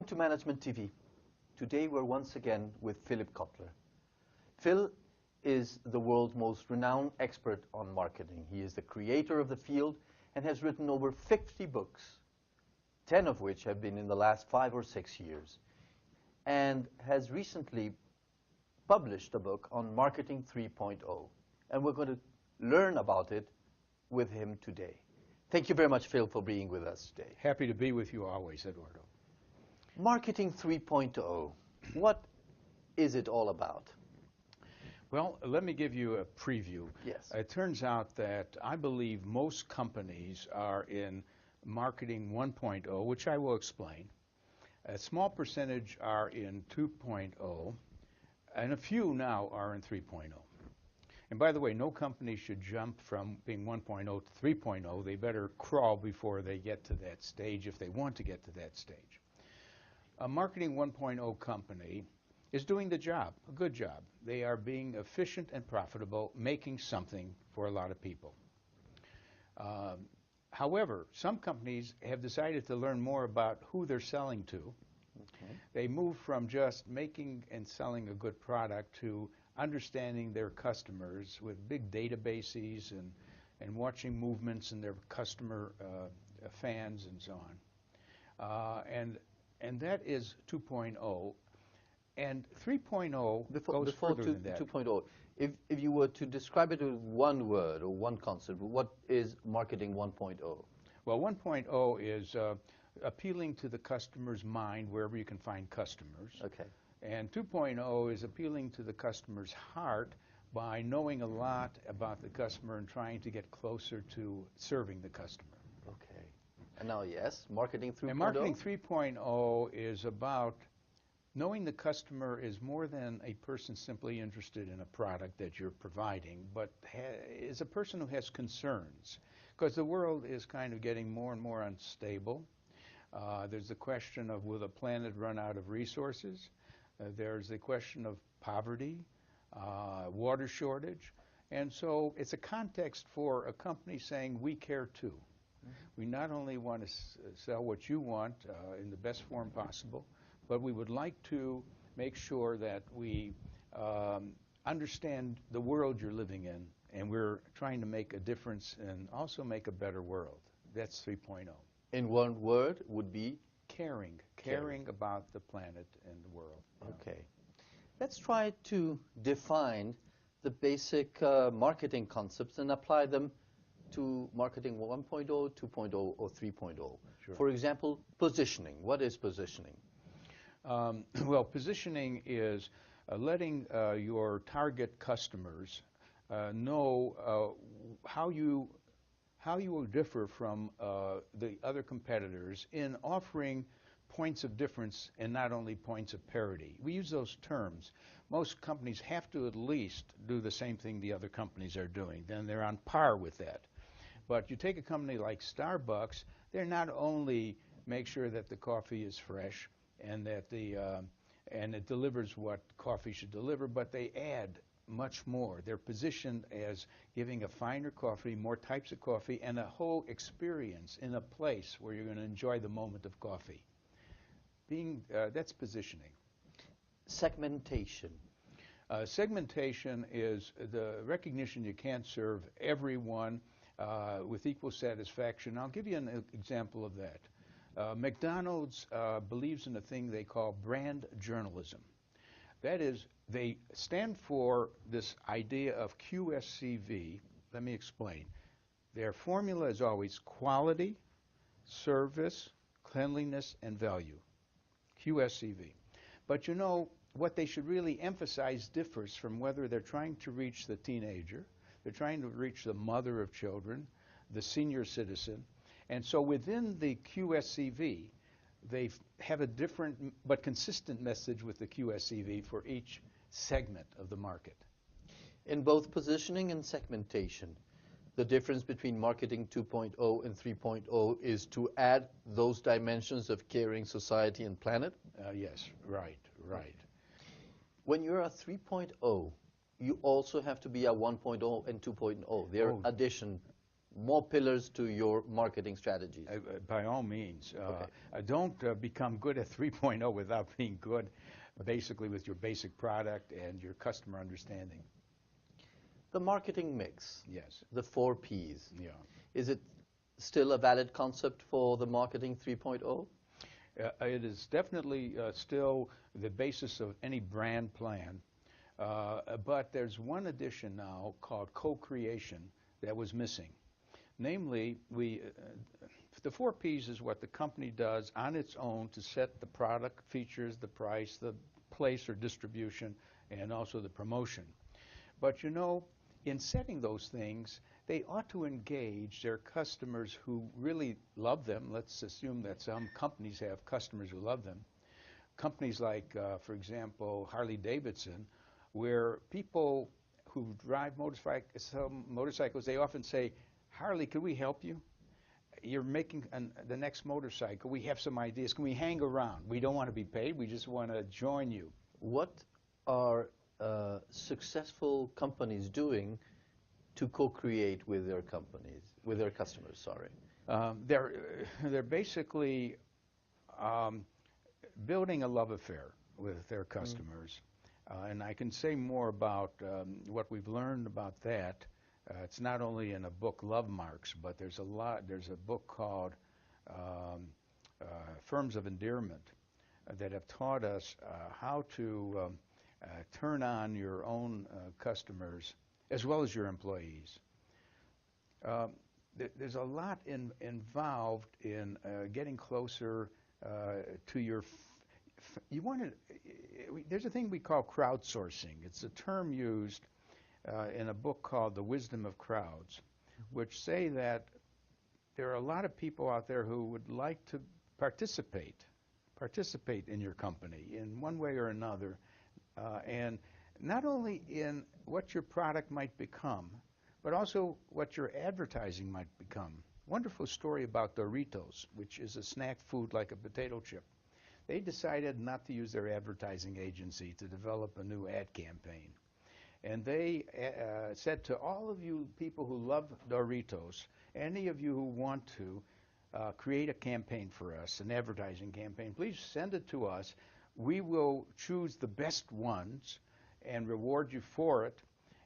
to Management TV. Today we're once again with Philip Kotler. Phil is the world's most renowned expert on marketing. He is the creator of the field and has written over 50 books, 10 of which have been in the last 5 or 6 years, and has recently published a book on Marketing 3.0. And we're going to learn about it with him today. Thank you very much, Phil, for being with us today. Happy to be with you always, Eduardo. Marketing 3.0, what is it all about? Well, let me give you a preview. Yes. It turns out that I believe most companies are in Marketing 1.0, which I will explain. A small percentage are in 2.0, and a few now are in 3.0. And by the way, no company should jump from being 1.0 to 3.0. They better crawl before they get to that stage if they want to get to that stage. A Marketing 1.0 company is doing the job, a good job. They are being efficient and profitable, making something for a lot of people. However, some companies have decided to learn more about who they're selling to. Okay. They move from just making and selling a good product to understanding their customers with big databases and watching movements in their customer fans and so on. And that is 2.0. And 3.0 goes further than that. 2.0, if you were to describe it with one word or one concept, what is Marketing 1.0? Well, 1.0 is appealing to the customer's mind wherever you can find customers. Okay. And 2.0 is appealing to the customer's heart by knowing a lot about the customer and trying to get closer to serving the customer. Okay. And now, yes, Marketing 3.0? And Marketing 3.0 is about knowing the customer is more than a person simply interested in a product that you're providing, but is a person who has concerns. Because the world is kind of getting more and more unstable. There's the question of, will the planet run out of resources? There's the question of poverty, water shortage. And so it's a context for a company saying, we care too. We not only want to sell what you want in the best form possible, but we would like to make sure that we understand the world you're living in, and we're trying to make a difference and also make a better world. That's 3.0. In one word would be? Caring about the planet and the world. Okay. Let's try to define the basic marketing concepts and apply them to Marketing 1.0, 2.0, or 3.0. Sure. For example, positioning. What is positioning? Well, positioning is letting your target customers know how you will differ from the other competitors in offering points of difference and not only points of parity. We use those terms. Most companies have to at least do the same thing the other companies are doing. Then they're on par with that. But you take a company like Starbucks, they're not only make sure that the coffee is fresh and that and it delivers what coffee should deliver, but they add much more. They're positioned as giving a finer coffee, more types of coffee, and a whole experience in a place where you're going to enjoy the moment of coffee. That's positioning. Segmentation. Segmentation is the recognition you can't serve everyone with equal satisfaction. I'll give you an example of that. McDonald's believes in a thing they call brand journalism. That is, they stand for this idea of QSCV. Let me explain. Their formula is always quality, service, cleanliness, and value. QSCV. But you know, what they should really emphasize differs from whether they're trying to reach the teenager, they're trying to reach the mother of children, the senior citizen. And so within the QSCV, they have a different but consistent message with the QSCV for each segment of the market. In both positioning and segmentation, the difference between Marketing 2.0 and 3.0 is to add those dimensions of caring society and planet? Yes, right. When you're a 3.0, you also have to be a 1.0 and 2.0. They're addition more pillars to your marketing strategies? By all means. Okay. Don't become good at 3.0 without being good, basically, with your basic product and your customer understanding. The marketing mix, Yes. the 4 Ps. Yeah. Is it still a valid concept for the marketing 3.0? It is definitely still the basis of any brand plan. But there's one addition now called co-creation that was missing. Namely, the 4 Ps is what the company does on its own to set the product features, the price, the place or distribution, and also the promotion. But you know, in setting those things, they ought to engage their customers who really love them. Let's assume that some companies have customers who love them. Companies like, for example, Harley-Davidson, where people who drive motorcycles, they often say, Harley, can we help you? You're making the next motorcycle. We have some ideas. Can we hang around? We don't want to be paid. We just want to join you. What are successful companies doing to co-create with their companies, with their customers, sorry? They're basically building a love affair with their customers. And I can say more about what we've learned about that. It's not only in a book, Love Marks, but there's a book called Firms of Endearment that have taught us how to turn on your own customers as well as your employees. There's a lot involved in getting closer to your. There's a thing we call crowdsourcing. It's a term used in a book called The Wisdom of Crowds, which say that there are a lot of people out there who would like to participate in your company in one way or another, and not only in what your product might become, but also what your advertising might become. Wonderful story about Doritos, which is a snack food like a potato chip. They decided not to use their advertising agency to develop a new ad campaign. And they said to all of you people who love Doritos, any of you who want to create a campaign for us, an advertising campaign, please send it to us. We will choose the best ones and reward you for it.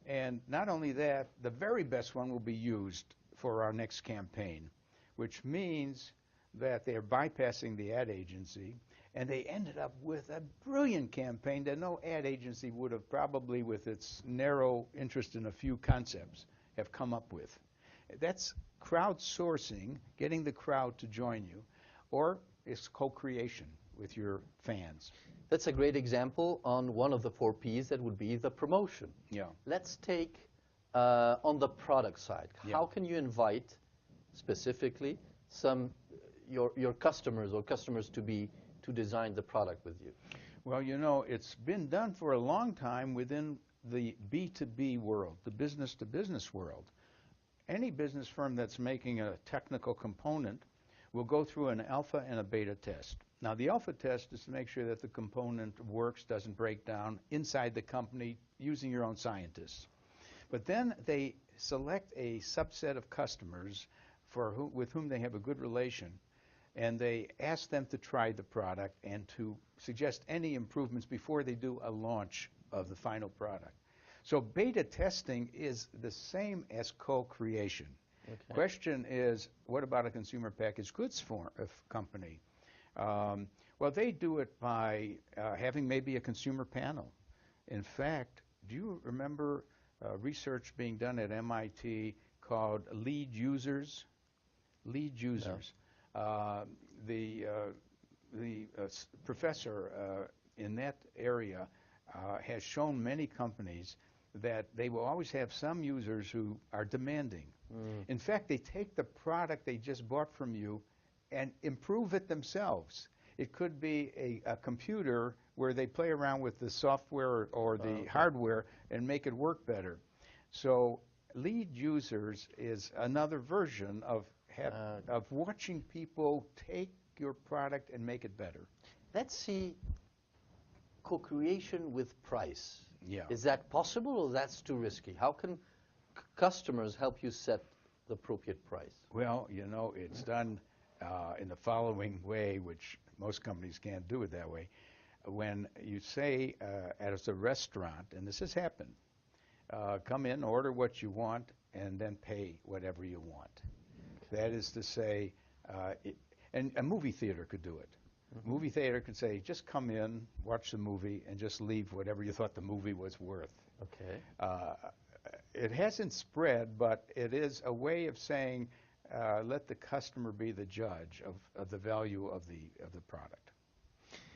And not only that, the very best one will be used for our next campaign, which means that they're bypassing the ad agency. And they ended up with a brilliant campaign that no ad agency would have probably, with its narrow interest in a few concepts, have come up with. That's crowdsourcing, getting the crowd to join you, or it's co-creation with your fans. That's a great example on one of the 4 Ps that would be the promotion. Yeah. Let's take on the product side. Yeah. How can you invite specifically your customers or customers to design the product with you? Well, you know, it's been done for a long time within the B2B world, the business-to-business world. Any business firm that's making a technical component will go through an alpha and a beta test. Now, the alpha test is to make sure that the component works, doesn't break down inside the company using your own scientists. But then they select a subset of customers with whom they have a good relation, and they ask them to try the product and to suggest any improvements before they do a launch of the final product. So beta testing is the same as co-creation. Okay. Question is, what about a consumer packaged goods company? Well, they do it by having maybe a consumer panel. In fact, do you remember research being done at MIT called lead users? Lead users. No. The professor in that area has shown many companies that they will always have some users who are demanding. In fact, they take the product they just bought from you and improve it themselves. It could be a computer where they play around with the software or the hardware and make it work better. So lead users is another version of watching people take your product and make it better. Let's see co-creation with price. Yeah. Is that possible or that's too risky? How can customers help you set the appropriate price? Well, you know, it's done in the following way, which most companies can't do it that way. When you say as a restaurant, and this has happened, come in, order what you want, and then pay whatever you want. That is to say, and a movie theater could do it. Mm-hmm. Movie theater could say, just come in, watch the movie, and just leave whatever you thought the movie was worth. Okay. It hasn't spread, but it is a way of saying, let the customer be the judge of the value of the product.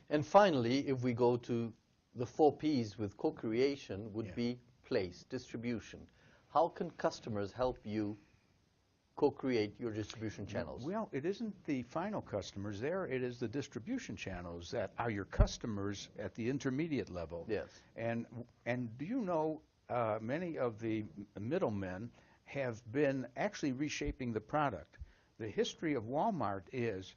And finally, if we go to the 4 Ps with co-creation, would be place, distribution. How can customers help you co-create your distribution channels? Well, it isn't the final customers there. It is the distribution channels that are your customers at the intermediate level. Yes. And do you know many of the middlemen have been actually reshaping the product. The history of Walmart is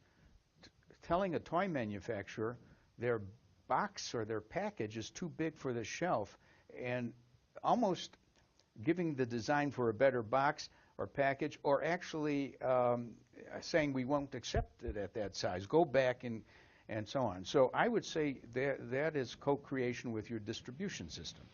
telling a toy manufacturer their box or their package is too big for the shelf, and almost giving the design for a better box or package, or actually saying we won't accept it at that size. Go back and so on. So I would say that is co-creation with your distribution system.